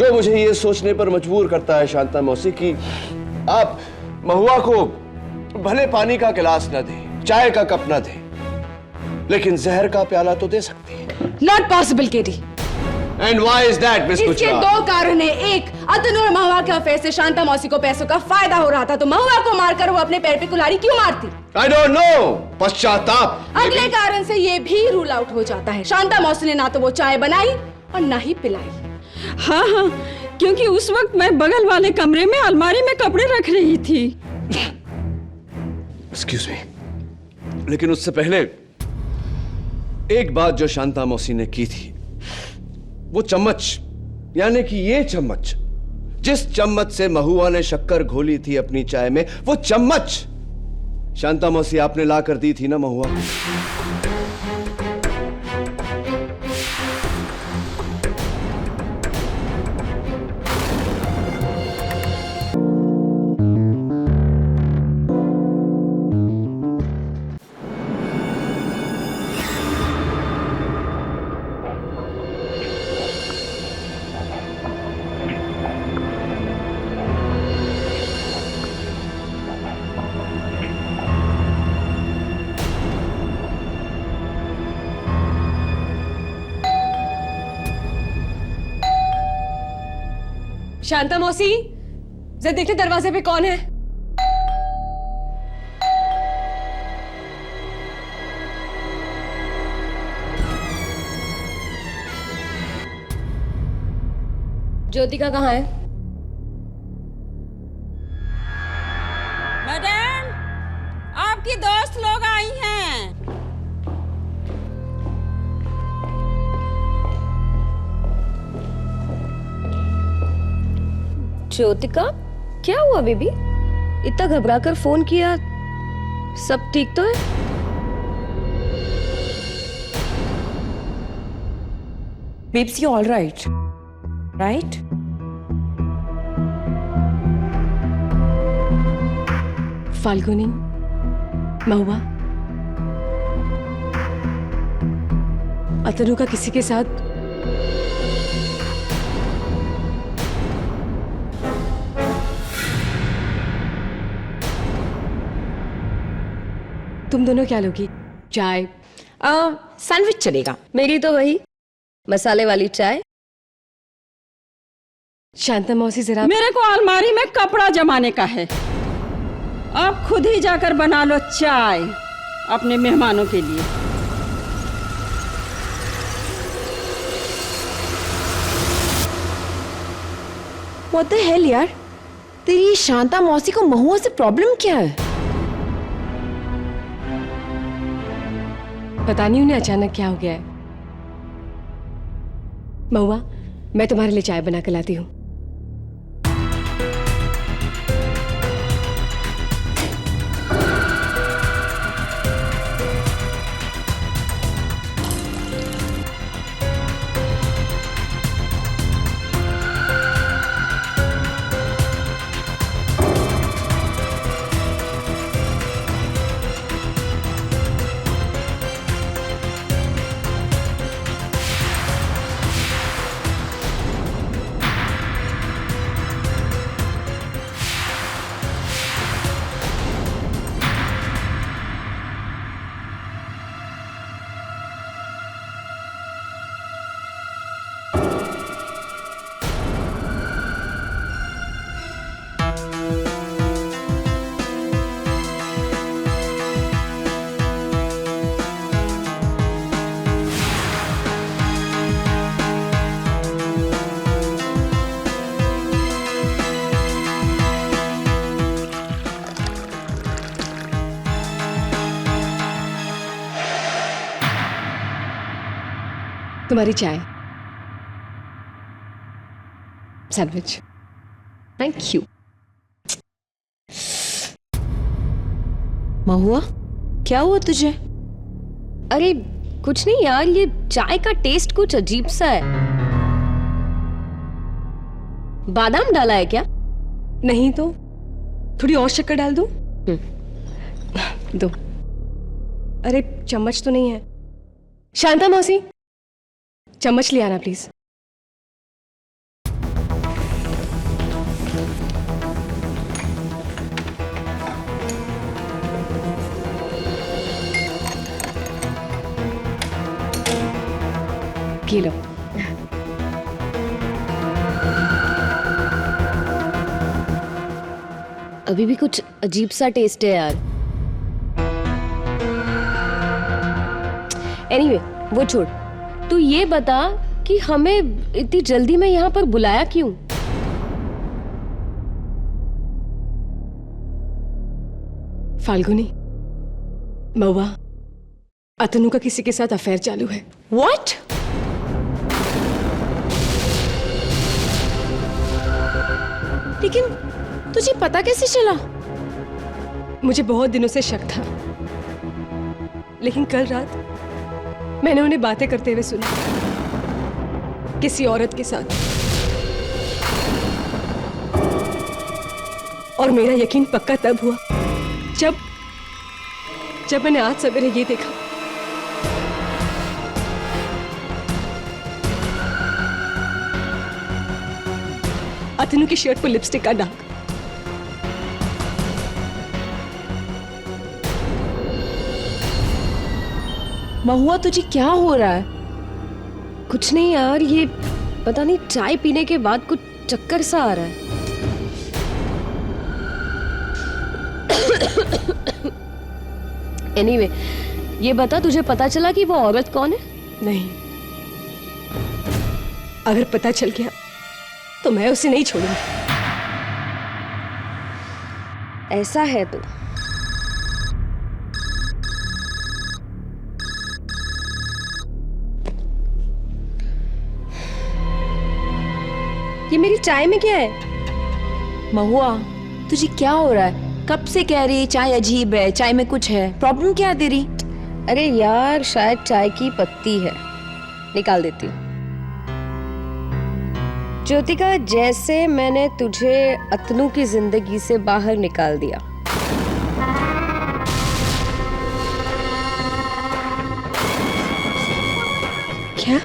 जो मुझे ये सोचने पर मजबूर करता है शांता मौसी कि आप महुआ को भले पानी का गिलास न दे, चाय का कप न दे, लेकिन जहर का प्याला तो दे सकती है। Not possible KD. And why is that miss इसके दो कारण है। एक, अतनु और महुआ के अफेयर से शांता मौसी को पैसों का फायदा हो रहा था, तो महुआ को मारकर वो अपने पैर पे कुल्हाड़ी क्यों मारती? आई डोंट नो, पश्चाताप। अगले कारण से ये भी रूल आउट हो जाता है, शांता मौसी ने ना तो वो चाय बनाई और ना ही पिलाई। हाँ हाँ, क्योंकि उस वक्त मैं बगल वाले कमरे में अलमारी में कपड़े रख रही थी। एक्सक्यूज मी, लेकिन उससे पहले एक बात जो शांता मौसी ने की थी, वो चम्मच, यानी कि ये चम्मच, जिस चम्मच से महुआ ने शक्कर घोली थी अपनी चाय में, वो चम्मच शांता मौसी आपने ला कर दी थी ना महुआ? शांता मौसी, जरा देखिए दरवाजे पे कौन है? ज्योतिका कहाँ है? मैडम, आपकी दोस्त लोग आई हैं। ज्योतिका, क्या हुआ बेबी? इतना घबरा कर फोन किया, सब ठीक तो है? Babes, you're all right, right? Falguni, महुआ, अतनु का किसी के साथ तुम दोनों क्या लोगी? चाय? सैंडविच चलेगा। मेरी तो वही मसाले वाली चाय। शांता मौसी जरा। मेरे को अलमारी में कपड़ा जमाने का है, आप खुद ही जाकर बना लो चाय अपने मेहमानों के लिए। What the hell यार, तेरी शांता मौसी को महुआ से प्रॉब्लम क्या है? पता नहीं उन्हें अचानक क्या हो गया है। महुआ, मैं तुम्हारे लिए चाय बना के लाती हूँ। तुम्हारी चाय, सैंडविच। Thank you. महुआ, क्या हुआ तुझे? अरे कुछ नहीं यार, ये चाय का टेस्ट कुछ अजीब सा है। बादाम डाला है क्या? नहीं तो थोड़ी और शक्कर डाल दूं? दो। अरे चम्मच तो नहीं है। शांता मौसी, चम्मच ले आना प्लीज। ये लो। अभी भी कुछ अजीब सा टेस्ट है यार। एनीवे, वो छोड़। तू ये बता कि हमें इतनी जल्दी में यहाँ पर बुलाया क्यों? फाल्गुनी, महुआ, अतनु का किसी के साथ अफेयर चालू है। What? लेकिन तुझे पता कैसे चला? मुझे बहुत दिनों से शक था, लेकिन कल रात मैंने उन्हें बातें करते हुए सुना, किसी औरत के साथ। और मेरा यकीन पक्का तब हुआ जब मैंने आज सवेरे ये देखा। अतनु की शर्ट पर लिपस्टिक का दाग। महुआ, तुझे क्या हो रहा है? कुछ नहीं यार, ये पता नहीं चाय पीने के बाद कुछ चक्कर सा आ रहा है। एनीवे, ये बता, तुझे पता चला कि वो औरत कौन है? नहीं, अगर पता चल गया तो मैं उसे नहीं छोड़ूंगी। ऐसा है तो ये मेरी चाय में क्या है? महुआ, तुझे क्या हो रहा है? कब से कह रही है चाय अजीब है, चाय में कुछ है। प्रॉब्लम क्या है तेरी? अरे यार, शायद चाय की पत्ती है, निकाल देती हूँ। ज्योतिका, जैसे मैंने तुझे अतनु की जिंदगी से बाहर निकाल दिया, क्या?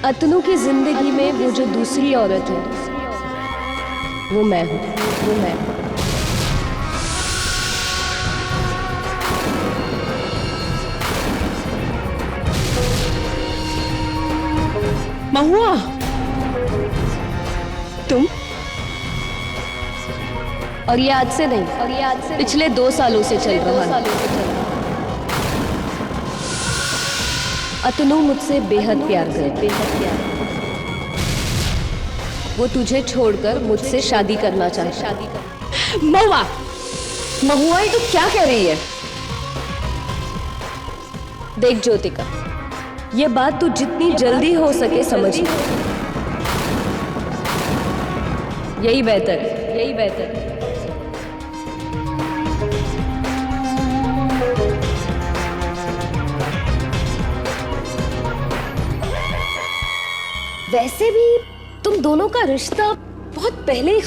अतनु की जिंदगी में वो जो दूसरी औरत है, वो मैं हूँ। महुआ, तुम? और ये आज से नहीं, पिछले 2 सालों से चल रहा है। अतनु मुझसे बेहद प्यार करती है। वो तुझे छोड़कर मुझसे शादी करना चाहता है। महुआ, ये तू क्या कह रही है? देख ज्योतिका, ये बात तू जितनी जल्दी हो सके समझ ले। यही बेहतर है। वैसे भी तुम दोनों का रिश्ता बहुत पहले ही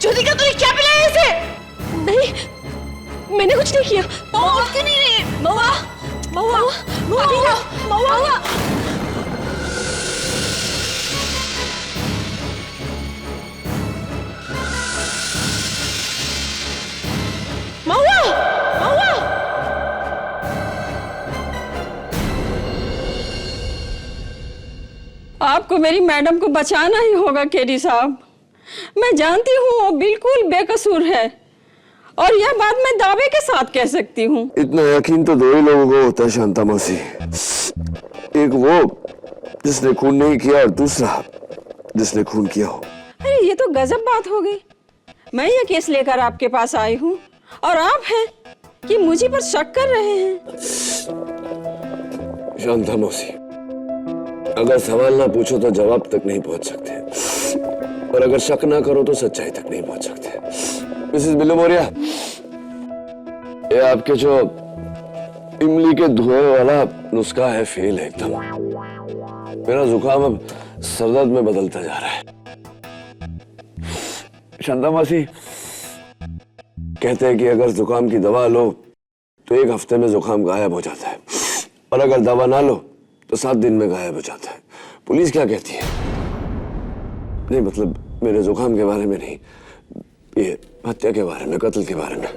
ज्योतिका, तूने क्या पिलाया इसे? नहीं, मैंने कुछ नहीं किया। महुआ, क्यों नहीं रही? महुआ, आपको मेरी मैडम को बचाना ही होगा केडी साहब। मैं जानती हूँ वो बिल्कुल बेकसूर है, और यह बात मैं दावे के साथ कह सकती हूँ। इतना यकीन तो 2 ही लोगों को होता है शांता मौसी। एक वो जिसने खून नहीं किया, और दूसरा जिसने खून किया हो। अरे ये तो गजब बात हो गई। मैं ये केस लेकर आपके पास आई हूँ और आप हैं कि मुझे पर शक कर रहे हैं। शांता मौसी, अगर सवाल ना पूछो तो जवाब तक नहीं पहुंच सकते, और अगर शक ना करो तो सच्चाई तक नहीं पहुंच सकते। मिसेस बिल्लू मौर्य, ये आपके जो इमली के धुएं वाला नुस्खा है, फेल है एकदम। मेरा जुकाम अब सरदर्द में बदलता जा रहा है। शांता मासी कहते हैं कि अगर जुकाम की दवा लो तो 1 हफ्ते में जुकाम गायब हो जाता है, और अगर दवा ना लो तो 7 दिन में गायब हो जाता है। पुलिस क्या कहती है? नहीं मतलब मेरे जुकाम के बारे में नहीं, ये हत्या के बारे में, कत्ल के बारे में।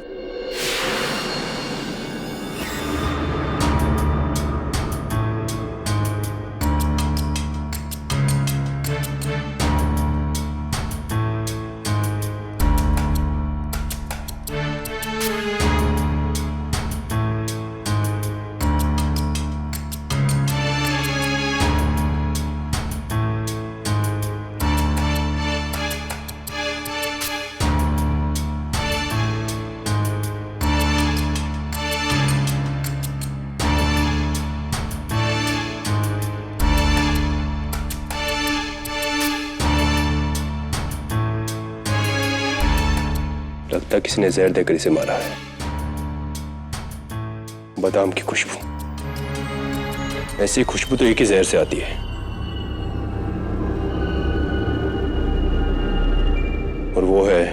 लगता किसी ने जहर देकर इसे मारा है। बादाम की खुशबू, ऐसी खुशबू तो एक ही जहर से आती है, और वो है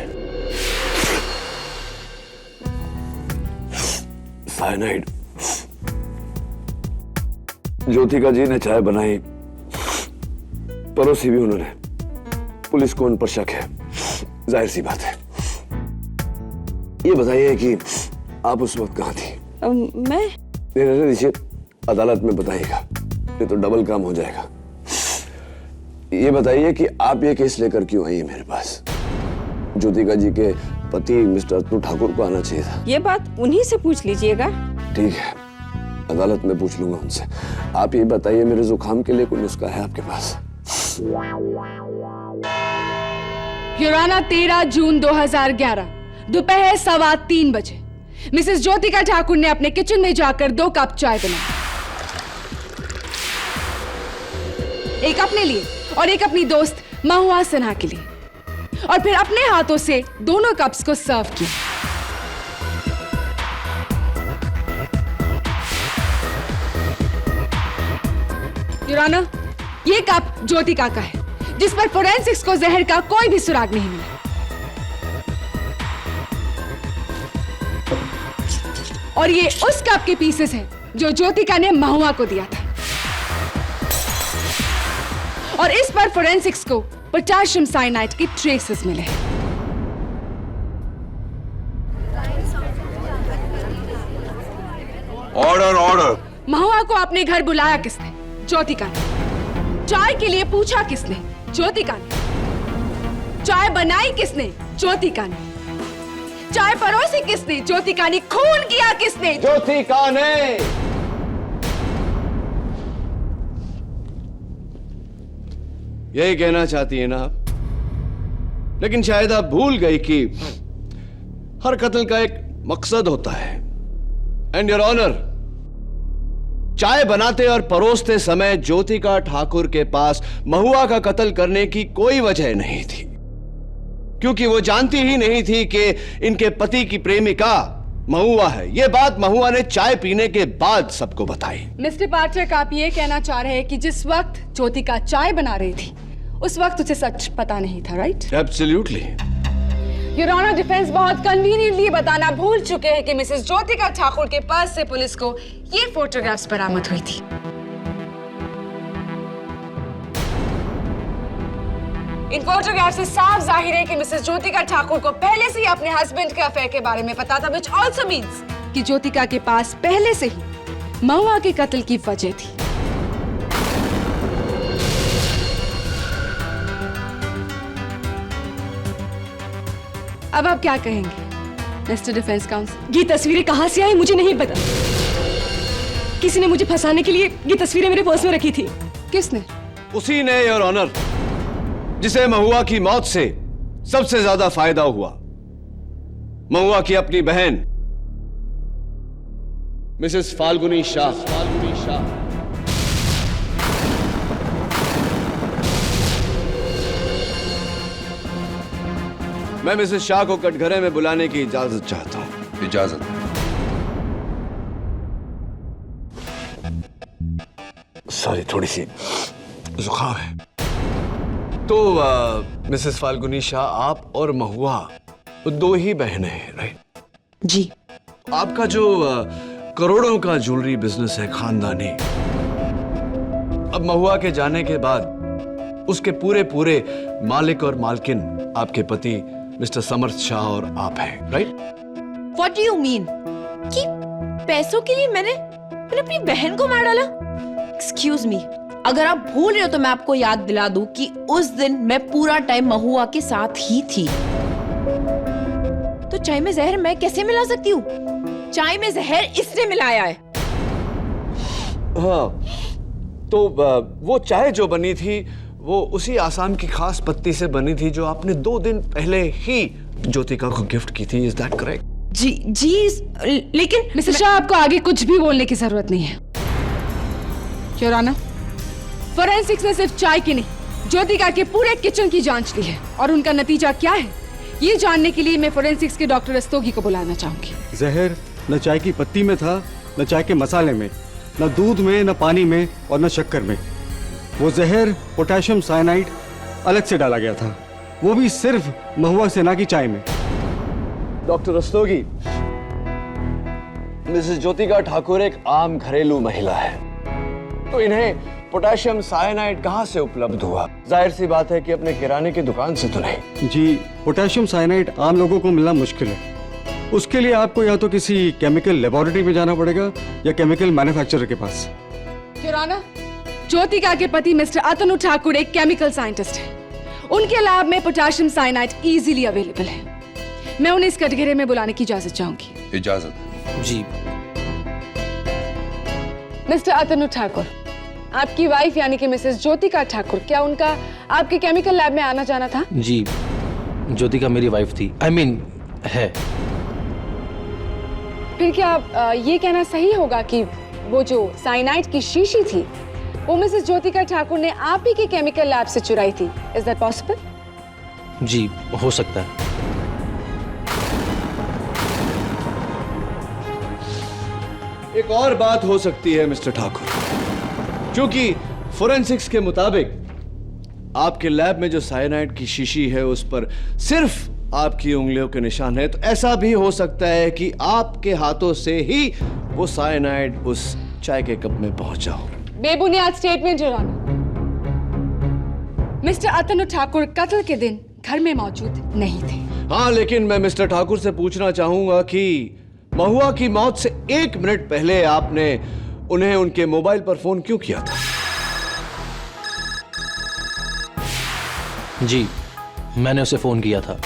साइनाइड। ज्योतिका जी ने चाय बनाई, परोसी भी उन्होंने। पुलिस को उन पर शक है, जाहिर सी बात है। ये बताइए कि आप उस वक्त कहाँ थी? मैं रहने दीजिए, अदालत में बताइएगा, ये तो डबल काम हो जाएगा। ये बताइए कि आप ये केस लेकर क्यों आई है मेरे पास? ज्योतिका जी के पति मिस्टर अतनु ठाकुर को आना चाहिए था। ये बात उन्हीं से पूछ लीजिएगा। ठीक है, अदालत में पूछ लूंगा उनसे। आप ये बताइए, मेरे जुकाम के लिए कोई नुस्खा है आपके पास? युराना 13 जून 2011 दोपहर 3:15 बजे मिसेस ज्योतिका ठाकुर ने अपने किचन में जाकर 2 कप चाय बनाई, एक अपने लिए और एक अपनी दोस्त महुआ सिन्हा के लिए, और फिर अपने हाथों से दोनों कप्स को सर्व किया। युराना, ये कप ज्योतिका का है, जिस पर फोरेंसिक्स को जहर का कोई भी सुराग नहीं मिला, और ये उस कप के पीसेस हैं जो ज्योतिका ने महुआ को दिया था, और इस पर फोरेंसिक्स को पोटेशियम साइनाइड की ट्रेसेस मिले हैं। Order order. महुआ को अपने घर बुलाया किसने? ज्योतिका ने। चाय के लिए पूछा किसने? ज्योतिका ने। चाय बनाई किसने? ज्योतिका ने। चाय परोसी किसने? ज्योतिका ने। खून किया किसने? ज्योतिका ने। यही कहना चाहती है ना आप? लेकिन शायद आप भूल गई कि हर कत्ल का एक मकसद होता है। एंड योर ऑनर, चाय बनाते और परोसते समय ज्योतिका ठाकुर के पास महुआ का कत्ल करने की कोई वजह नहीं थी, क्योंकि वो जानती ही नहीं थी कि इनके पति की प्रेमिका महुआ है। यह बात महुआ ने चाय पीने के बाद सबको बताई। मिस्टर पाठक, आप ये कहना चाह रहे हैं कि जिस वक्त ज्योतिका चाय बना रही थी उस वक्त उसे सच पता नहीं था, right? Absolutely. Your honour, defence बहुत कन्वीनियंटली बताना भूल चुके हैं कि मिसेस ज्योतिका ठाकुर के पर्स से पुलिस को ये फोटोग्राफ्स बरामद हुई थी। इन फोटोग्राफ से साफ जाहिर है कि मिसेस ज्योतिका ठाकुर को पहले से ही अपने हस्बैंड के अफेयर के बारे में पता था, which also means कि ज्योतिका के पास पहले से ही महुआ के कत्ल की वजह थी। अब आप क्या कहेंगे मिस्टर डिफेंस काउंसिल? ये तस्वीरें कहां से आई मुझे नहीं पता। किसी ने मुझे फंसाने के लिए ये तस्वीरें मेरे पर्स में रखी थी। किसने? उसी ने, योर ऑनर, जिसे महुआ की मौत से सबसे ज्यादा फायदा हुआ। महुआ की अपनी बहन मिसेस फाल्गुनी शाह। मैं मिसेस शाह को कटघरे में बुलाने की इजाजत चाहता हूं। इजाजत। सॉरी, थोड़ी सी जुकाम है। तो मिसेस फाल्गुनी शाह, आप और महुआ दो ही बहनें हैं, राइट? जी। आपका जो करोड़ों का ज्वेलरी बिजनेस है खानदानी, अब महुआ के जाने के बाद उसके पूरे पूरे मालिक और मालकिन आपके पति मिस्टर समर्थ शाह और आप हैं, right? What do you mean? कि पैसों के लिए मैंने अपनी बहन को मार डाला? Excuse me, अगर आप भूल रहे हो तो मैं आपको याद दिला दूं कि उस दिन मैं पूरा टाइम महुआ के साथ ही थी। तो चाय में जहर मैं कैसे मिला सकती हूँ? चाय में जहर इसने मिलाया है। हाँ, तो वो चाय जो बनी थी वो उसी आसाम की खास पत्ती से बनी थी जो आपने 2 दिन पहले ही ज्योतिका को गिफ्ट की थी। Is that correct? जी, लेकिन मिस्टर शाह, आपको आगे कुछ भी बोलने की जरूरत नहीं है। योर ऑनर, फोरेंसिक्स ने सिर्फ चाय की नहीं, ज्योतिका के पूरे किचन की जांच ली है और उनका नतीजा क्या है ये जानने के लिए मैं फोरेंसिक्स के डॉक्टर रस्तोगी को बुलाना चाहूंगी। जहर न चाय की पत्ती में था, न चाय के मसाले में, न दूध में, न पानी में और न शक्कर में। वो जहर पोटेशियम साइनाइड अलग से डाला गया था, वो भी सिर्फ महुआ सेना की चाय में। डॉक्टर रस्तोगी, मिसेस ज्योतिका ठाकुर एक आम घरेलू महिला है, तो इन्हें पोटेशियम साइनाइड कहां से उपलब्ध हुआ? जाहिर सी बात है कि अपने किराने की दुकान से तो नहीं। जी, पोटेशियम साइनाइड आम लोगों को मिलना मुश्किल है। उसके लिए आपको या तो किसी केमिकल लेबोरेटरी में जाना पड़ेगा या केमिकल मैन्युफैक्चरर के पास। योर ऑनर, ज्योतिका के पति मिस्टर अतनु ठाकुर एक केमिकल साइंटिस्ट है। उनके लैब में पोटेशियम साइनाइड इजीली अवेलेबल है। मैं उन्हें इस कटघरे में बुलाने की इजाजत चाहूंगी। इजाजत? जी। मिस्टर अतनु ठाकुर, आपकी वाइफ यानी कि मिसेस ज्योतिका ठाकुर, क्या उनका आपके केमिकल लैब में आना जाना था? जी, ज्योतिका मेरी वाइफ थी, I mean, है। फिर क्या ये कहना सही होगा कि वो जो साइनाइड की शीशी थी वो मिसेस ज्योतिका ठाकुर ने आप ही के केमिकल लैब से चुराई थी? Is that possible? जी, हो सकता है। एक और बात हो सकती है मिस्टर ठाकुर, क्योंकि फोरेंसिक्स के मुताबिक आपके लैब में जो साइनाइड की शीशी है उस पर सिर्फ आपकी उंगलियों के निशान है, तो ऐसा भी हो सकता है कि आपके हाथों से ही वो साइनाइड उस चाय के कप में पहुंचा हो। बेबुनियाद स्टेटमेंट योर ऑनर। मिस्टर अतनु ठाकुर कत्ल के दिन घर में मौजूद नहीं थे। हाँ, लेकिन मैं मिस्टर ठाकुर से पूछना चाहूंगा कि महुआ की मौत से 1 मिनट पहले आपने उन्हें उनके मोबाइल पर फोन क्यों किया था? जी, मैंने उसे फोन किया था।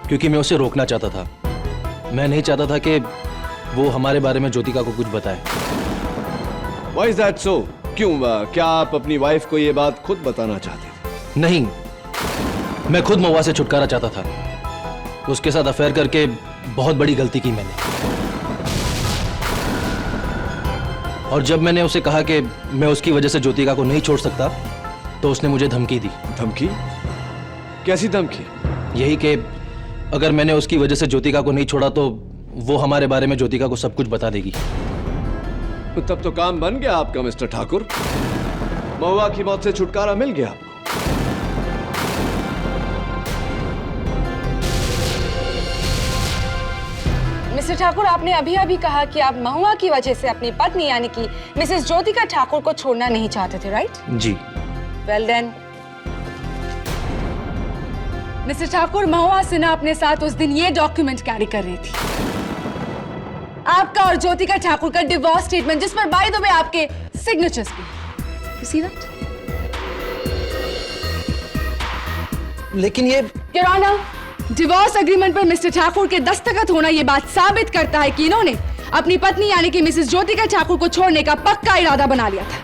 क्योंकि मैं उसे रोकना चाहता था। मैं नहीं चाहता था कि वो हमारे बारे में ज्योतिका को कुछ बताए। Why is that so? क्यों? क्या आप अपनी वाइफ को ये बात खुद बताना चाहते थे? नहीं, मैं खुद महुआ से छुटकारा चाहता था। उसके साथ अफेयर करके बहुत बड़ी गलती की मैंने। और जब मैंने उसे कहा कि मैं उसकी वजह से ज्योतिका को नहीं छोड़ सकता, तो उसने मुझे धमकी दी। धमकी? कैसी धमकी? यही कि अगर मैंने उसकी वजह से ज्योतिका को नहीं छोड़ा तो वो हमारे बारे में ज्योतिका को सब कुछ बता देगी। तब तो काम बन गया आपका मिस्टर ठाकुर। महुआ की मौत से छुटकारा मिल गया आपको। मिस्टर ठाकुर, आपने अभी अभी कहा कि आप महुआ की वजह से अपनी पत्नी यानी कि मिसेस ज्योतिका ठाकुर को छोड़ना नहीं चाहते थे, राइट? जी। वेल देन मिस्टर ठाकुर, महुआ सिन्हा अपने साथ उस दिन ये डॉक्यूमेंट कैरी कर रही थी, आपका और ज्योतिका ठाकुर का डिवोर्स स्टेटमेंट, जिस पर बाय द वे आपके सिग्नेचर्स भी। You see that? लेकिन ये योर ऑनर, डिवोर्स एग्रीमेंट पर मिस्टर ठाकुर के दस्तखत होना यह बात साबित करता है कि इन्होंने अपनी पत्नी यानी कि मिसेस ज्योतिका ठाकुर को छोड़ने का पक्का इरादा बना लिया था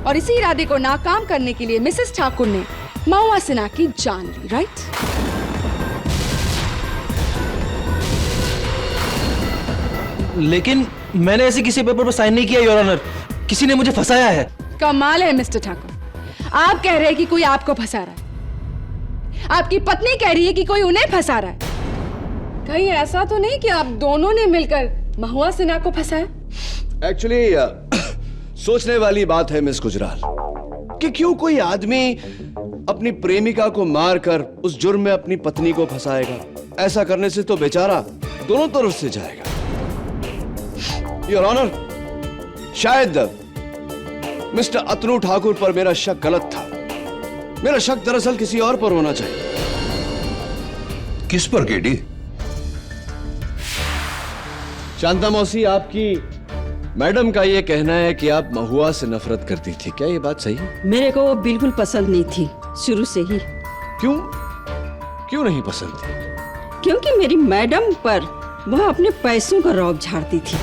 और इसी इरादे को नाकाम करने के लिए मिसेस ठाकुर ने महुआ सिन्हा की जान ली, राइट? लेकिन मैंने ऐसे किसी पेपर पर साइन नहीं किया योर ऑनर। किसी ने मुझे फंसाया है। कमाल है मिस्टर ठाकुर, आप कह रहे हैं कि कोई आपको फंसा रहा है, आपकी पत्नी कह रही है कि कोई उन्हें फंसा रहा है। कहीं ऐसा तो नहीं कि आप दोनों ने मिलकर महुआ सिन्हा को फंसाया? एक्चुअली सोचने वाली बात है मिस गुजराल कि क्यों कोई आदमी अपनी प्रेमिका को मारकर उस जुर्म में अपनी पत्नी को फंसाएगा। ऐसा करने से तो बेचारा दोनों तरफ से जाएगा। योर ऑनर, शायद मिस्टर अतनु ठाकुर पर मेरा शक गलत था। मेरा शक दरअसल किसी और पर होना चाहिए। किस पर केडी? शांता मौसी, आपकी मैडम का यह कहना है कि आप महुआ से नफरत करती थी। क्या ये बात सही है? मेरे को वो बिल्कुल पसंद नहीं थी शुरू से ही। क्यों? क्यों नहीं पसंद थी? क्योंकि मेरी मैडम पर वह अपने पैसों का रौब झाड़ती थी।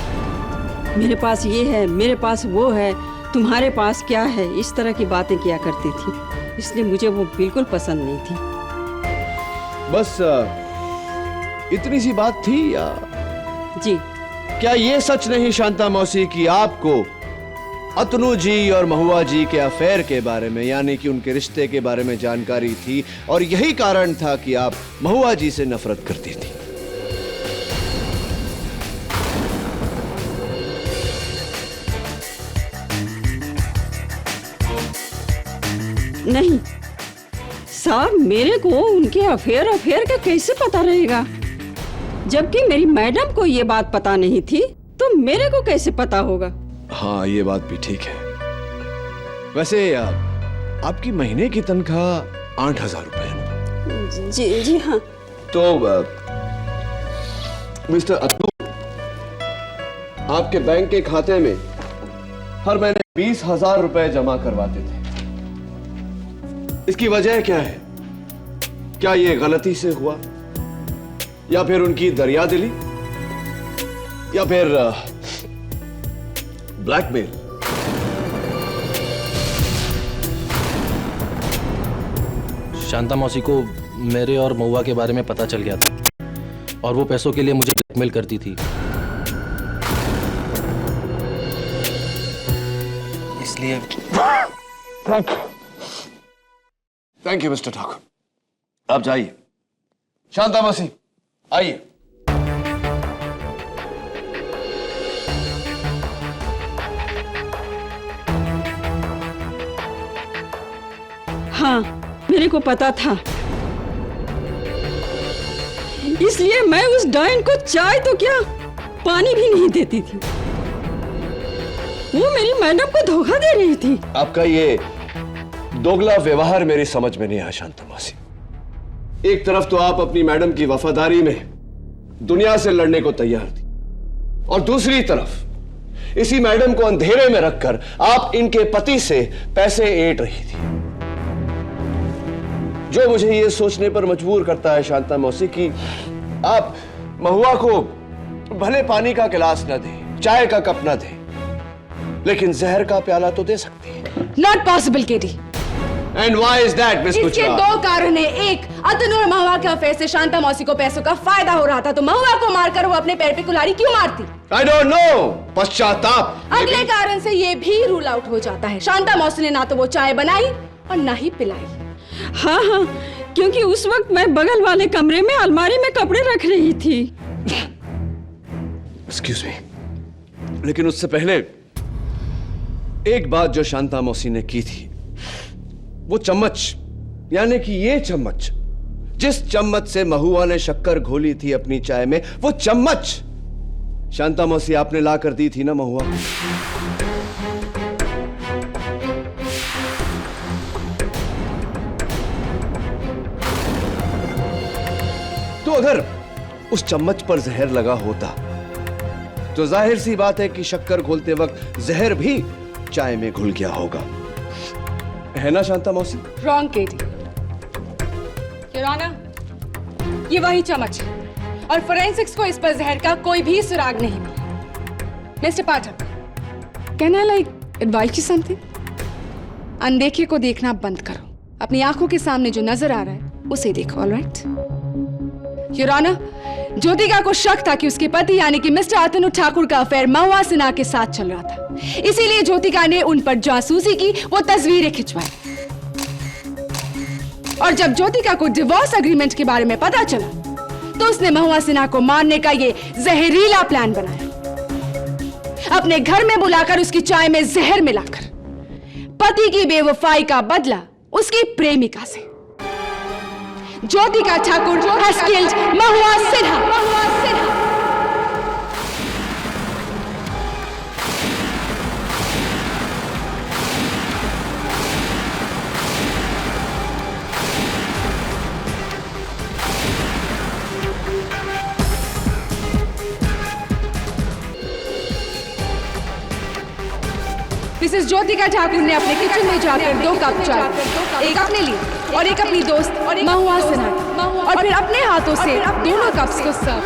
मेरे पास ये है, मेरे पास वो है, तुम्हारे पास क्या है, इस तरह की बातें किया करती थी। इसलिए मुझे वो बिल्कुल पसंद नहीं थी। बस इतनी सी बात थी या? जी। क्या ये सच नहीं शांता मौसी कि आपको अतनु जी और महुआ जी के अफेयर के बारे में, यानी कि उनके रिश्ते के बारे में जानकारी थी और यही कारण था कि आप महुआ जी से नफरत करती थी? नहीं साहब, मेरे को उनके अफेयर का कैसे पता रहेगा? जबकि मेरी मैडम को ये बात पता नहीं थी, तो मेरे को कैसे पता होगा? हाँ, ये बात भी ठीक है। वैसे आपकी महीने की तनख्वाह 8,000 रुपए है। जी हाँ। तो मिस्टर अतनु आपके बैंक के खाते में हर महीने 20,000 रुपए जमा करवाते थे। इसकी वजह क्या है? क्या ये गलती से हुआ, या फिर उनकी दरियादिली, या फिर ब्लैकमेल? शांता मौसी को मेरे और महुआ के बारे में पता चल गया था और वो पैसों के लिए मुझे ब्लैकमेल करती थी। इसलिए थैंक यू मिस्टर ठाकुर। आप जाइए। शांता मौसी आइए। हाँ, मेरे को पता था, इसलिए मैं उस डायन को चाय तो क्या पानी भी नहीं देती थी। वो मेरी मैडम को धोखा दे रही थी। आपका ये दोगला व्यवहार मेरी समझ में नहीं आया शांता मौसी। एक तरफ तो आप अपनी मैडम की वफादारी में दुनिया से लड़ने को तैयार थी, और दूसरी तरफ इसी मैडम को अंधेरे में रखकर आप इनके पति से पैसे ऐंठ रही थी, जो मुझे यह सोचने पर मजबूर करता है शांता मौसी कि आप महुआ को भले पानी का गिलास न दें, चाय का कप न दें, लेकिन जहर का प्याला तो दे सकती है। Not possible KT. And why is that miss इसके दो कारण है। एक, अतनु और महुआ के अफेयर से शांता मौसी को पैसों का फायदा हो रहा था, तो महुआ को मारकर वो अपने पैर पे कुल्हाड़ी क्यों मारती? I don't know. पश्चाताप। अगले कारण से ये भी रूल आउट हो जाता है, शांता मौसी ने ना तो वो चाय बनाई और ना ही पिलाई। हाँ हाँ, क्योंकि उस वक्त मैं बगल वाले कमरे में अलमारी में कपड़े रख रही थी। एक्सक्यूज मी, लेकिन उससे पहले एक बात जो शांता मौसी ने की थी, वो चम्मच, यानी कि ये चम्मच, जिस चम्मच से महुआ ने शक्कर घोली थी अपनी चाय में, वो चम्मच शांता मौसी आपने ला कर दी थी ना महुआ को। तो अगर उस चम्मच पर जहर लगा होता तो जाहिर सी बात है कि शक्कर घोलते वक्त जहर भी चाय में घुल गया होगा, है ना शांता मौसी? Wrong Katie. योर ऑनर, ये वही चम्मच है और फोरेंसिक्स को इस पर जहर का कोई भी सुराग नहीं मिला। Mister Pathak, can I like advice you something? अनदेखे को देखना बंद करो, अपनी आंखों के सामने जो नजर आ रहा है उसे देखो। ऑलराइट योर ऑनर, ज्योतिका को शक था कि उसके पति यानी कि मिस्टर अतनु ठाकुर का अफेयर महुआ सिन्हा के साथ चल रहा था, इसीलिए ज्योतिका ने उन पर जासूसी की, वो तस्वीरें खिंचवाई। और जब ज्योतिका को डिवोर्स एग्रीमेंट के बारे में पता चला तो उसने महुआ सिन्हा को मारने का ये जहरीला प्लान बनाया। अपने घर में बुलाकर उसकी चाय में जहर मिलाकर पति की बेवफाई का बदला उसकी प्रेमिका से। Jyotika Thakur has killed Mahua Sinha. Mrs Jyotika Thakur ने अपने किचन में जाकर 2 कप चाय, एक अपने लिए और एक अपनी दोस्त महुआ सिन्हा, और फिर अपने हाथों से दोनों कप्स को सर्व।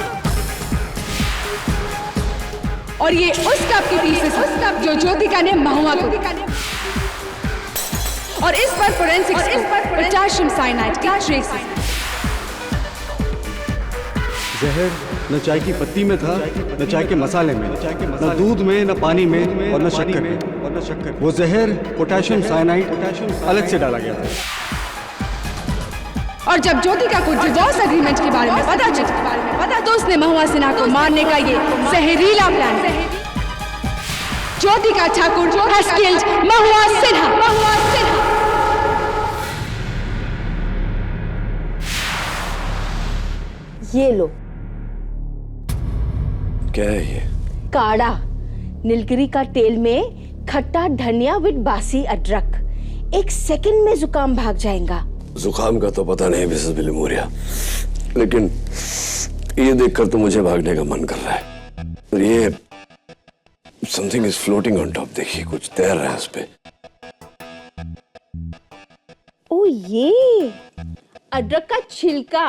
और ये उस कप के पीसेस जो ज्योतिका ने महुआ को दिए। और इस पर फोरेंसिक्स को पोटेशियम साइनाइड की ट्रेसेस। जहर न चाय की पत्ती में था, न चाय के मसाले में, न दूध में, न पानी में और न शक्कर में। वो जहर पोटेशियम साइनाइड अलग से डाला गया था। और जब ज्योतिका को डिवोर्स एग्रीमेंट के बारे में पता चला तो उसने महुआ सिन्हा को मारने का ये जहरीला प्लान किया। Jyotika Thakur has killed Mahua Sinha. ये लो। क्या है ये? काढ़ा, नीलगिरी का तेल में खट्टा धनिया विद बासी अदरक। 1 सेकंड में जुकाम भाग जाएगा। जुकाम का तो पता नहीं मिसेस बिलीमोरिया, लेकिन ये देखकर तो मुझे भागने का मन कर रहा है। और ये something is floating on top, देखिए कुछ तैर रहा है उस पे। ओ ये अदरक का छिलका।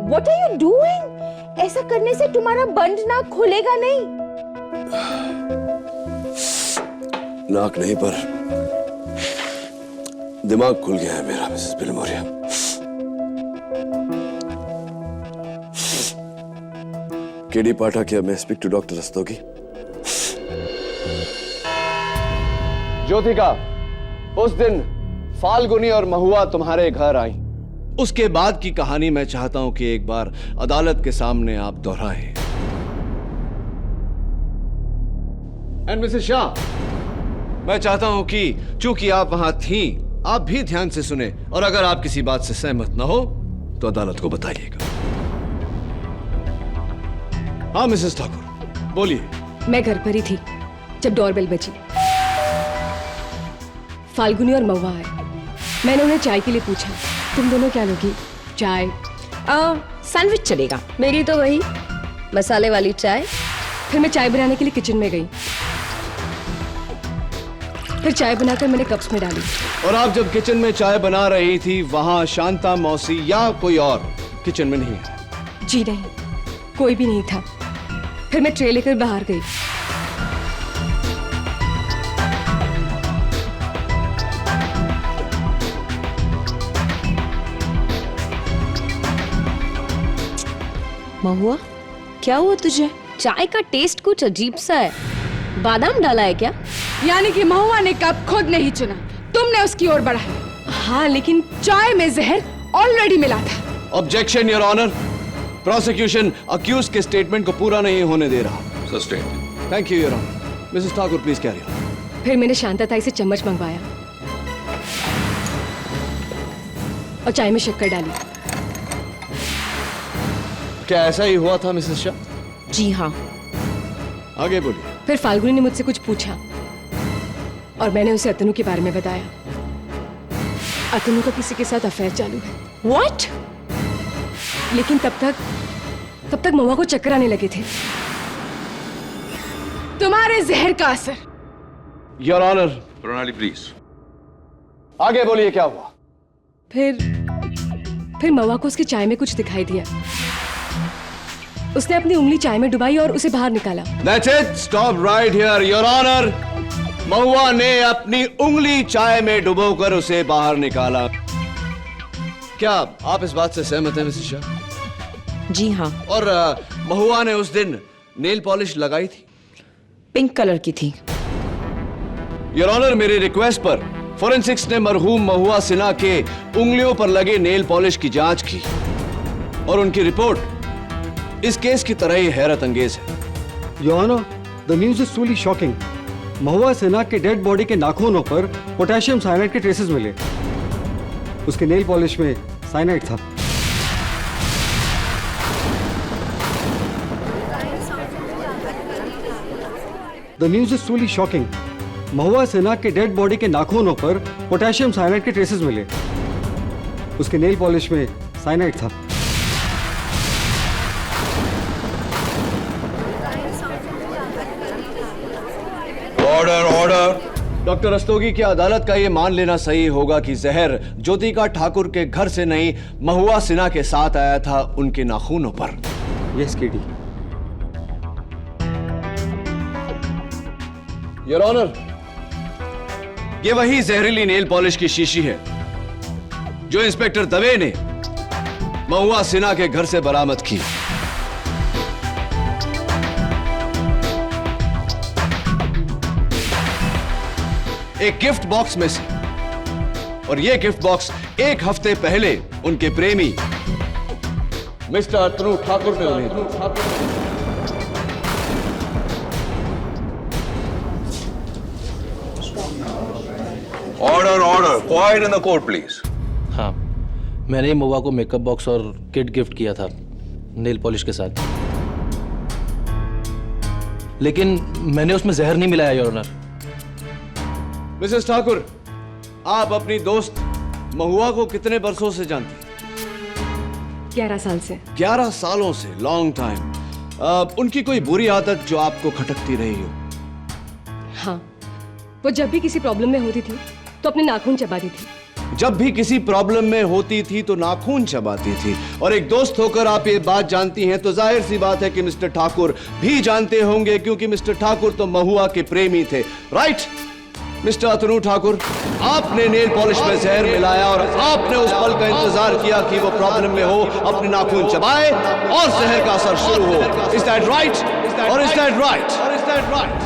What are you doing? ऐसा करने से तुम्हारा बंद नाक खुलेगा नहीं। नाक नहीं पर दिमाग खुल गया है मेरा मिसेस बिलीमोरिया। केडी पाठक, क्या मैं speak to doctor Rastogi? Jyotika, उस दिन फाल्गुनी और महुआ तुम्हारे घर आई, उसके बाद की कहानी मैं चाहता हूं कि एक बार अदालत के सामने आप दोहराएं। एंड मिसेस शाह, मैं चाहता हूं कि चूंकि आप वहां थी, आप भी ध्यान से सुने, और अगर आप किसी बात से सहमत ना हो तो अदालत को बताइएगा। हाँ मिसेस ठाकुर, बोलिए। मैं घर पर ही थी जब डोरबेल बजी। फाल्गुनी और महुआ आए। मैंने उन्हें चाय के लिए पूछा, तुम दोनों क्या लोगी? चाय? सैंडविच चलेगा। मेरी तो वही मसाले वाली चाय। फिर मैं चाय बनाने के लिए किचन में गई। फिर चाय बनाकर मैंने कप्स में डाली। और आप जब किचन में चाय बना रही थी, वहां शांता मौसी या कोई और किचन में नहीं है? जी नहीं, कोई भी नहीं था। फिर मैं ट्रे लेकर बाहर गई। महुआ, क्या हुआ तुझे? चाय का टेस्ट कुछ अजीब सा है। बादाम डाला है क्या? यानी कि महुआ ने कप खुद नहीं चुना, तुमने उसकी ओर बढ़ाया। हाँ, लेकिन चाय में जहर ऑलरेडी मिला था। Objection your honour, prosecution accuse के स्टेटमेंट को पूरा नहीं होने दे रहा। Sustain. Thank you your honour. Mrs Thakur please carry on. फिर मैंने शांता ताई से चम्मच मंगवाया और चाय में शक्कर डाली। क्या ऐसा ही हुआ था मिसेस शाह? जी हाँ। आगे बोलिए। फिर फाल्गुनी ने मुझसे कुछ पूछा और मैंने उसे अतनु के बारे में बताया। अतनु का किसी के साथ अफेयर चालू है। What? लेकिन तब तक महुआ को चक्कर आने लगे थे। तुम्हारे जहर का असर। Your honour. प्रणाली प्लीज। आगे बोलिए, क्या हुआ? फिर महुआ को उसकी चाय में कुछ दिखाई दिया। उसने अपनी उंगली चाय में डुबाई और उसे बाहर निकाला। That's it. Stop right here, Your Honor. महुआ ने अपनी उंगली चाय में डुबोकर उसे बाहर निकाला। क्या आप इस बात से सहमत हैं मिसेस शाह? जी हाँ। और महुआ ने उस दिन नेल पॉलिश लगाई थी? पिंक कलर की थी। योर ऑनर, मेरी रिक्वेस्ट पर फोरेंसिक्स ने मरहूम महुआ सिन्हा के उंगलियों पर लगे नेल पॉलिश की जांच की और उनकी रिपोर्ट इस केस की तरह ही हैरत अंगेज है। Your honour, the news is truly shocking. Mahua Sinha के डेड बॉडी के नाखूनों पर पोटेशियम साइनाइड के ट्रेसेस मिले। उसके नेल पॉलिश में साइनाइड था। The news is truly shocking. Mahua Sinha के डेड बॉडी के नाखूनों पर पोटेशियम साइनाइड के ट्रेसेस मिले। उसके नेल पॉलिश में साइनाइड था। Order order. डॉक्टर रस्तोगी की अदालत का यह मान लेना सही होगा कि जहर ज्योतिका ठाकुर के घर से नहीं, महुआ सिन्हा के साथ आया था उनके नाखूनों पर। Yes KD. योर ऑनर, ये वही जहरीली नेल पॉलिश की शीशी है जो इंस्पेक्टर दवे ने महुआ सिन्हा के घर से बरामद की। एक गिफ्ट बॉक्स में से, और यह गिफ्ट बॉक्स एक हफ्ते पहले उनके प्रेमी मिस्टर अतनु ठाकुर ने उन्हें दिया। Order order. Quite in the court please. हाँ, मैंने महुआ को मेकअप बॉक्स और किट गिफ्ट किया था नेल पॉलिश के साथ, लेकिन मैंने उसमें जहर नहीं मिलाया योर ऑनर। मिसेस ठाकुर, आप अपनी दोस्त महुआ को कितने बरसों से जानती? 11 साल से। 11 सालों से, लॉन्ग टाइम। उनकी कोई बुरी आदत जो आपको खटकती रही हो? हाँ, वो जब भी किसी प्रॉब्लम में होती थी तो अपने नाखून चबाती थी। जब भी किसी प्रॉब्लम में होती थी तो नाखून चबाती थी। और एक दोस्त होकर आप ये बात जानती हैं तो जाहिर सी बात है कि मिस्टर ठाकुर भी जानते होंगे, क्योंकि मिस्टर ठाकुर तो महुआ के प्रेमी थे, राइट? मिस्टर अतनु ठाकुर, आपने नेल पॉलिश में जहर मिलाया और आपने उस पल का इंतजार किया कि वो प्रॉब्लम में हो, अपने नाखून चबाए और जहर का असर शुरू हो। Is that right? और इज दैट राइट? और is that right?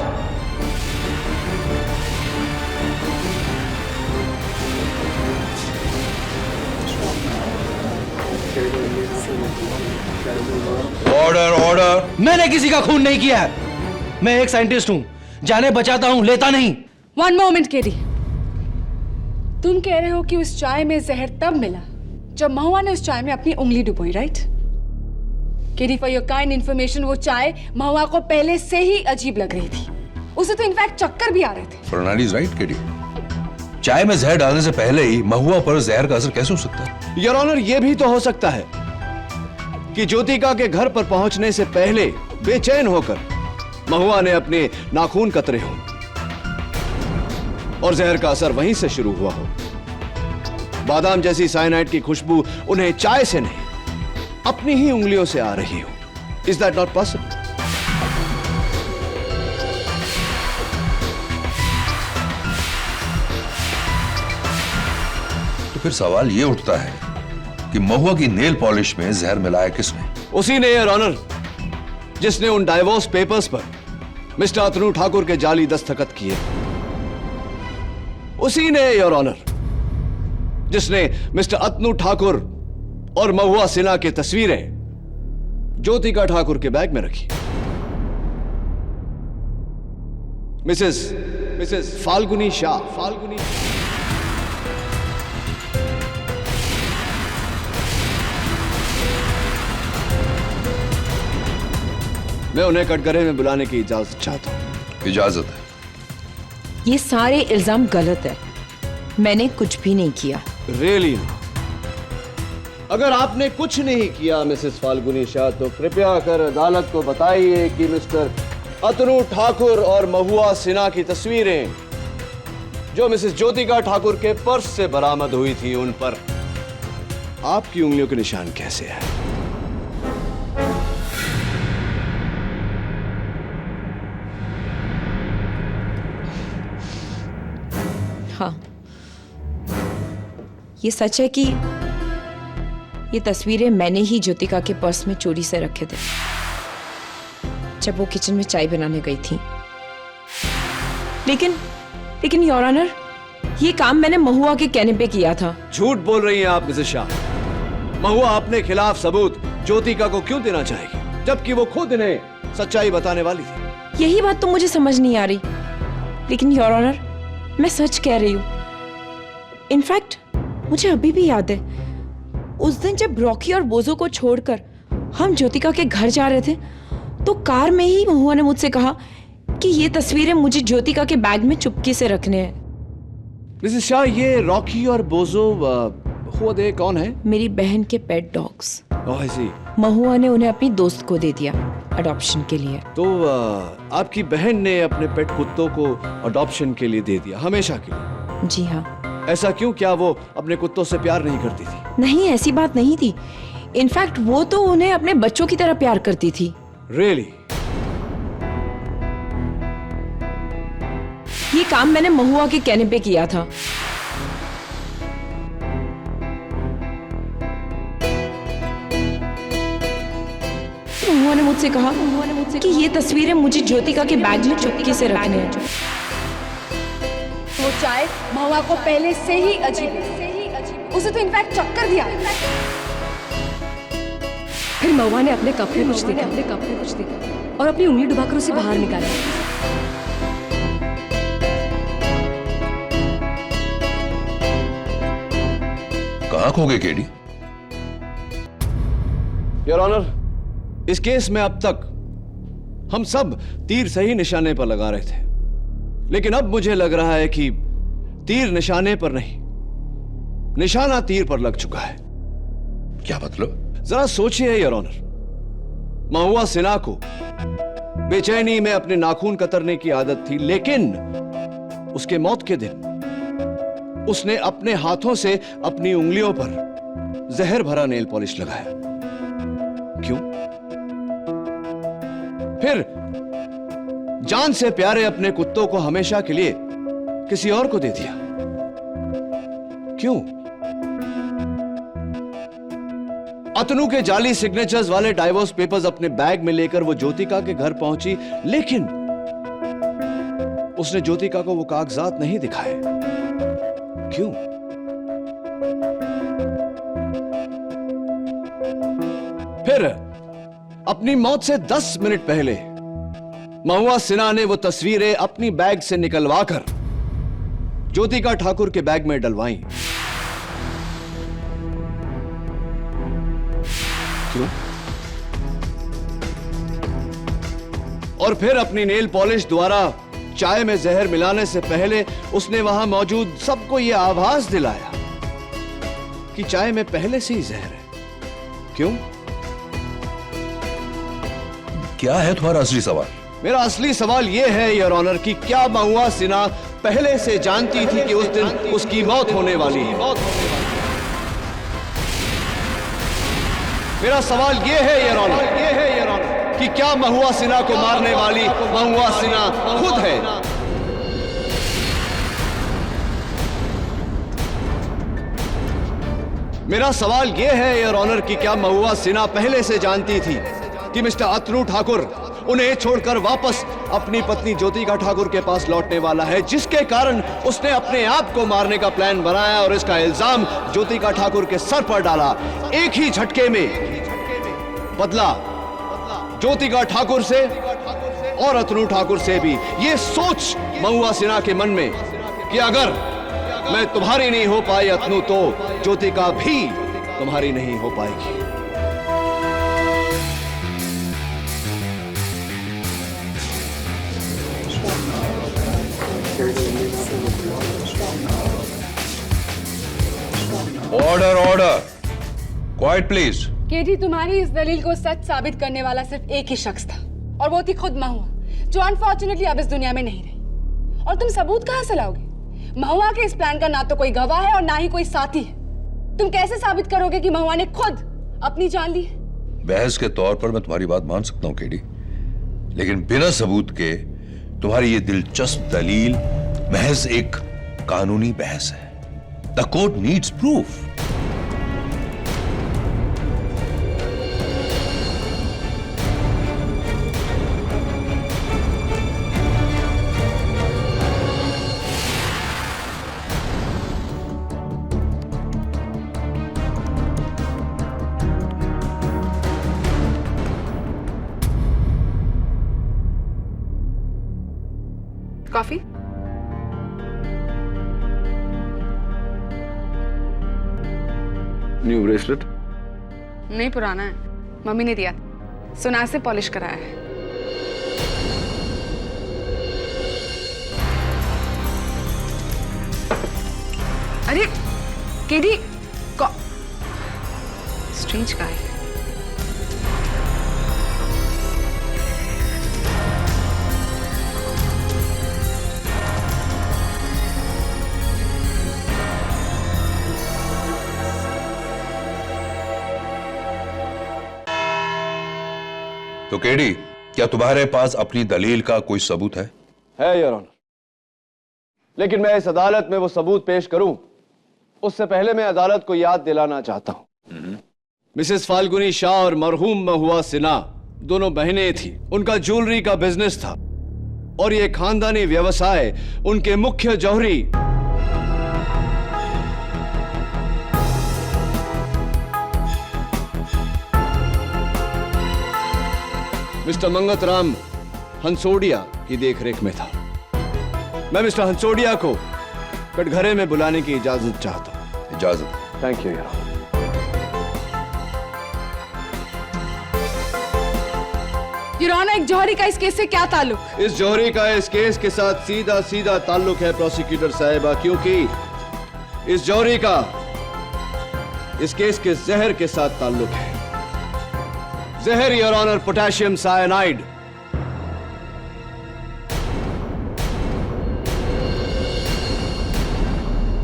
Order order. मैंने किसी का खून नहीं किया है। मैं एक साइंटिस्ट हूं, जाने बचाता हूं, लेता नहीं। वन मोमेंट केडी, तुम कह रहे हो कि उस चाय में जहर तब मिला जब महुआ ने उस चाय में अपनी उंगली डुबोई, right? KD, for your kind information, वो चाय महुआ को पहले से ही अजीब लग रही थी। उसे तो इनफैक्ट चक्कर भी आ रहे थे। प्रणाली इज राइट केडी। चाय में जहर डालने से पहले ही महुआ पर जहर का असर कैसे हो सकता है? योर ऑनर, यह भी तो हो सकता है कि ज्योतिका के घर पर पहुंचने से पहले बेचैन होकर महुआ ने अपने नाखून कतरे हों और जहर का असर वहीं से शुरू हुआ हो। बादाम जैसी साइनाइड की खुशबू उन्हें चाय से नहीं, अपनी ही उंगलियों से आ रही हो। Is that not possible? तो फिर सवाल यह उठता है कि महुआ की नेल पॉलिश में जहर मिलाया किसने? उसी ने, योर ऑनर, जिसने उन डाइवोर्स पेपर्स पर मिस्टर अतनु ठाकुर के जाली दस्तखत किए। उसी ने, योर ऑनर, जिसने मिस्टर अतनु ठाकुर और महुआ सिन्हा की तस्वीरें ज्योतिका ठाकुर के बैग में रखी। मिसेस फाल्गुनी शाह। मैं उन्हें कटघरे में बुलाने की इजाजत चाहता हूं। इजाजत है। ये सारे इल्जाम गलत है। मैंने कुछ भी नहीं किया। रियली? अगर आपने कुछ नहीं किया मिसेस फाल्गुनी शाह, तो कृपया कर अदालत को बताइए कि मिस्टर अतनु ठाकुर और महुआ सिन्हा की तस्वीरें जो मिसेस ज्योतिका ठाकुर के पर्स से बरामद हुई थी, उन पर आपकी उंगलियों के निशान कैसे है? हाँ, ये सच है कि ये तस्वीरें मैंने ही ज्योतिका के पर्स में चोरी से रखे थे जब वो किचन में चाय बनाने गई थी। लेकिन योर ऑनर, ये काम मैंने महुआ के कहने पे किया था। झूठ बोल रही हैं आप मिसेस शाह। महुआ अपने खिलाफ सबूत ज्योतिका को क्यों देना चाहेगी, जबकि वो खुद इन्हें सच्चाई बताने वाली थी? यही बात तो मुझे समझ नहीं आ रही, लेकिन योर ऑनर, मैं सच कह रही हूँ। इनफैक्ट मुझे अभी भी याद है उस दिन जब रॉकी और बोजो को छोड़कर हम ज्योतिका के घर जा रहे थे, तो कार में ही महुआ ने मुझसे कहा कि ये तस्वीरें मुझे ज्योतिका के बैग में चुपके से रखने हैं। मिसेस शाह, ये रॉकी और बोजो हुआ दे कौन है? मेरी बहन के पेट डॉग्स। Oh, I see। महुआ ने उन्हें अपनी दोस्त को दे दिया अडॉप्शन के लिए। तो आपकी बहन ने अपने पेट कुत्तों को अडॉप्शन के लिए दे दिया, हमेशा के लिए? जी हाँ। ऐसा क्यों? क्या वो अपने कुत्तों से प्यार नहीं करती थी? नहीं, ऐसी बात नहीं थी। इनफैक्ट वो तो उन्हें अपने बच्चों की तरह प्यार करती थी। Really? ये काम मैंने महुआ के कहने पे किया था। महुआ ने मुझसे कहा कि ये तस्वीरें मुझे ज्योतिका के बैग में चुपके से रखने हैं। वो चाय महुआ को पहले से ही अजीब है। उसे तो इनफैक्ट चक्कर दिया। फिर महुआ ने अपने कप में कुछ देखा और अपनी उंगली डुबाकर उसे बाहर निकाला। कहाँ खो गए केडी? योर ऑनर, इस केस में अब तक हम सब तीर सही निशाने पर लगा रहे थे, लेकिन अब मुझे लग रहा है कि तीर निशाने पर नहीं, निशाना तीर पर लग चुका है। क्या मतलब? जरा सोचिए योर ऑनर, महुआ सिन्हा को बेचैनी में अपने नाखून कतरने की आदत थी, लेकिन उसके मौत के दिन उसने अपने हाथों से अपनी उंगलियों पर जहर भरा नेल पॉलिश लगाया। क्यों? फिर जान से प्यारे अपने कुत्तों को हमेशा के लिए किसी और को दे दिया। क्यों? अतनु के जाली सिग्नेचर्स वाले डाइवोर्स पेपर्स अपने बैग में लेकर वो ज्योतिका के घर पहुंची, लेकिन उसने ज्योतिका को वो कागजात नहीं दिखाए। क्यों? फिर अपनी मौत से 10 मिनट पहले महुआ सिन्हा ने वो तस्वीरें अपनी बैग से निकलवाकर ज्योतिका ठाकुर के बैग में डलवाई। क्यों? और फिर अपनी नेल पॉलिश द्वारा चाय में जहर मिलाने से पहले उसने वहां मौजूद सबको यह आभास दिलाया कि चाय में पहले से ही जहर है। क्यों? क्या है तुम्हारा असली सवाल? मेरा असली सवाल यह है योर ऑनर कि क्या महुआ सिन्हा पहले से जानती थी कि उस दिन उसकी मौत होने वाली है? मेरा सवाल यह है योर ऑनर कि क्या महुआ सिन्हा को मारने वाली महुआ सिन्हा खुद है? मेरा सवाल यह है योर ऑनर कि क्या महुआ सिन्हा पहले से जानती थी कि मिस्टर अतनु ठाकुर उन्हें छोड़कर वापस अपनी पत्नी ज्योतिका ठाकुर के पास लौटने वाला है, जिसके कारण उसने अपने आप को मारने का प्लान बनाया और इसका इल्जाम ज्योतिका ठाकुर के सर पर डाला। एक ही झटके में बदला ज्योतिका ठाकुर से और अतनु ठाकुर से भी। ये सोच महुआ सिन्हा के मन में कि अगर मैं तुम्हारी नहीं हो पाई अतनु, तो ज्योतिका भी तुम्हारी नहीं हो पाएगी। Order order, quite please. KD, तुम्हारी इस दलील को सच साबित करने वाला सिर्फ एक ही शख्स था, और वो थी खुद महुआ, जो अनफॉर्चुनेटली अब इस दुनिया में नहीं रही। और तुम सबूत कहां से लाओगे? महुआ के इस प्लान का ना तो कोई गवाह है और ना ही कोई साथी है। तुम कैसे साबित करोगे कि महुआ ने खुद अपनी जान ली है? बहस के तौर पर मैं तुम्हारी बात मान सकता हूं केडी, लेकिन बिना सबूत के तुम्हारी ये दिलचस्प दलील महज एक कानूनी बहस है। The court needs proof. Coffee? New bracelet? नहीं, पुराना है, मम्मी ने दिया, सुनार से पॉलिश कराया है। अरे केडी, स्ट्रेंज गाय। तो केडी, क्या तुम्हारे पास अपनी दलील का कोई सबूत है? है योर ऑनर, लेकिन मैं इस अदालत में वो सबूत पेश करूं उससे पहले मैं अदालत को याद दिलाना चाहता हूं। मिसेस फाल्गुनी शाह और मरहूम महुआ सिन्हा दोनों बहनें थी। उनका ज्वेलरी का बिजनेस था और ये खानदानी व्यवसाय उनके मुख्य जौहरी मिस्टर मंगतराम हंसोडिया की देखरेख में था। मैं मिस्टर हंसोडिया को कटघरे में बुलाने की इजाजत चाहता हूं। इजाजत? Thank you your. Your honour, एक जौहरी का इस केस से क्या ताल्लुक? इस जौहरी का इस केस के साथ सीधा सीधा ताल्लुक है प्रोसिक्यूटर साहिबा, क्योंकि इस जौहरी का इस केस के जहर के साथ ताल्लुक है। जहर योर ऑनर, पोटेशियम साइनाइड।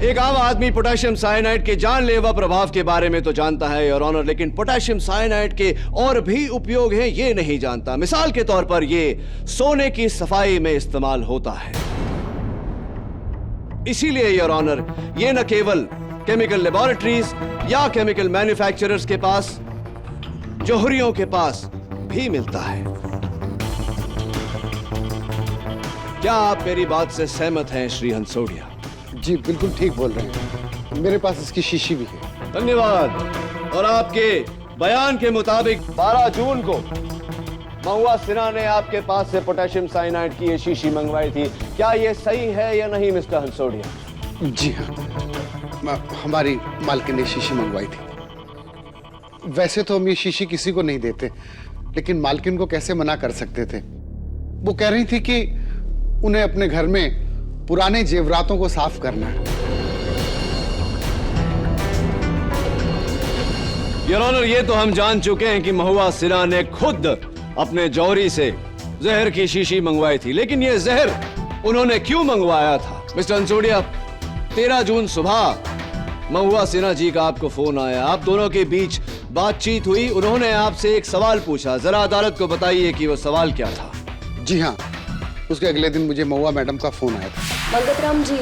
एक आम आदमी पोटेशियम साइनाइड के जानलेवा प्रभाव के बारे में तो जानता है योर ऑनर, लेकिन पोटेशियम साइनाइड के और भी उपयोग हैं ये नहीं जानता। मिसाल के तौर पर ये सोने की सफाई में इस्तेमाल होता है। इसीलिए योर ऑनर, ये न केवल केमिकल लेबोरेटरीज या केमिकल मैन्युफैक्चरर्स के पास, जौहरियों के पास भी मिलता है। क्या आप मेरी बात से सहमत हैं श्री हंसोडिया? जी बिल्कुल ठीक बोल रहे हैं, मेरे पास इसकी शीशी भी है। धन्यवाद। और आपके बयान के मुताबिक 12 जून को महुआ सिन्हा ने आपके पास से पोटेशियम साइनाइड की ये शीशी मंगवाई थी। क्या ये सही है या नहीं मिस्टर हंसोडिया? जी हाँ, हमारी मालकिन ने शीशी मंगवाई थी। वैसे तो हम ये शीशी किसी को नहीं देते, लेकिन मालकिन को कैसे मना कर सकते थे। वो कह रही थी कि उन्हें अपने घर में पुराने जेवरातों को साफ करना है। योर ऑनर, ये तो हम जान चुके हैं कि महुआ सिन्हा ने खुद अपने जौहरी से जहर की शीशी मंगवाई थी, लेकिन ये जहर उन्होंने क्यों मंगवाया था? मिस्टर हंसोडिया, 13 जून सुबह महुआ सिन्हा जी का आपको फोन आया, आप दोनों के बीच बातचीत हुई, उन्होंने आपसे एक सवाल पूछा। जरा अदालत को बताइए कि वो सवाल क्या था। जी हाँ, उसके अगले दिन मुझे महुआ मैडम का फोन आया था। मंगतराम जी,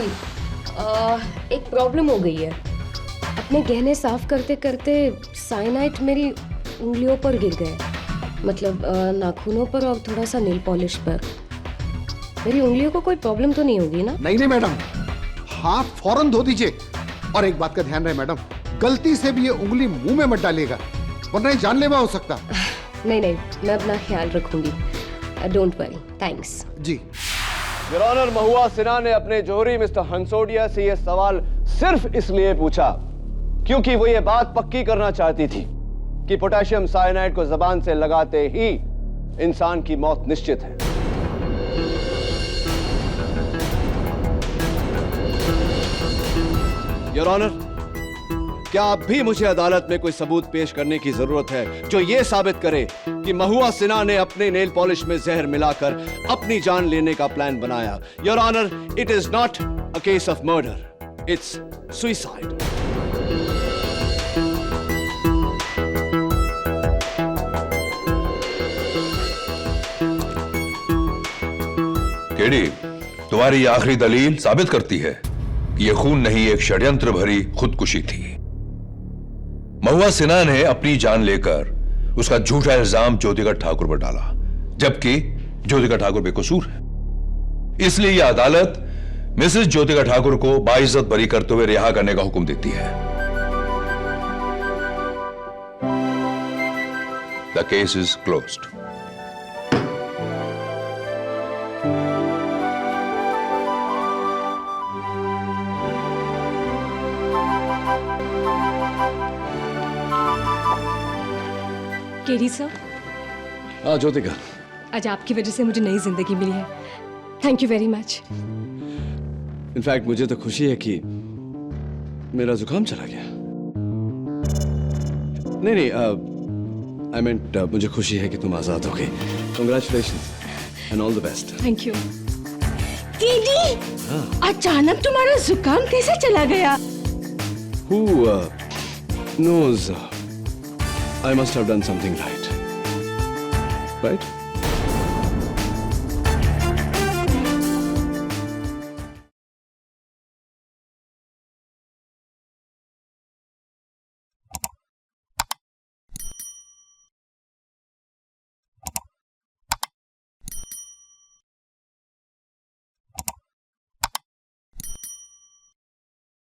एक प्रॉब्लम हो गई है। अपने गहने साफ करते करते साइनाइड मेरी उंगलियों पर गिर गए, मतलब नाखूनों पर और थोड़ा सा नेल पॉलिश पर। मेरी उंगलियों को कोई प्रॉब्लम तो नहीं होगी ना? नहीं नहीं मैडम, हाथ फौरन धो दीजिए। और एक बात का ध्यान रहे मैडम, गलती से भी ये उंगली मुंह में मत डालिएगा, वरना ये जानलेवा हो सकता। नहीं नहीं, मैं अपना ख्याल रखूंगी, डोंट वरी, थैंक्स। जी योर ऑनर, महुआ सिन्हा ने अपने जौहरी मिस्टर हंसोडिया से यह सवाल सिर्फ इसलिए पूछा क्योंकि वो ये बात पक्की करना चाहती थी कि पोटेशियम साइनाइड को जबान से लगाते ही इंसान की मौत निश्चित है। योर ऑनर, क्या आप भी मुझे अदालत में कोई सबूत पेश करने की जरूरत है जो यह साबित करे कि महुआ सिन्हा ने अपने नेल पॉलिश में जहर मिलाकर अपनी जान लेने का प्लान बनाया? Your honour, it is not a case of murder, it's suicide. KD, तुम्हारी ये आखिरी दलील साबित करती है कि यह खून नहीं, एक षड्यंत्र भरी खुदकुशी थी। महुआ सिन्हा ने अपनी जान लेकर उसका झूठा इल्जाम ज्योतिका ठाकुर पर डाला, जबकि ज्योतिका ठाकुर बेकसूर है। इसलिए यह अदालत मिसेस ज्योतिका ठाकुर को बाइज्जत बरी करते हुए रिहा करने का हुक्म देती है। The case is closed. KD sir, हाँ ज्योतिका, आज आपकी वजह से मुझे नई जिंदगी मिली है। Thank you very much. In fact मुझे तो खुशी है कि मेरा जुकाम चला गया। नहीं, आई मींट मुझे खुशी है कि तुम आजाद हो गई। Congratulations and all the best. Thank you. दीदी, अचानक तुम्हारा जुकाम कैसे चला गया? Who knows? I must have done something right. Right?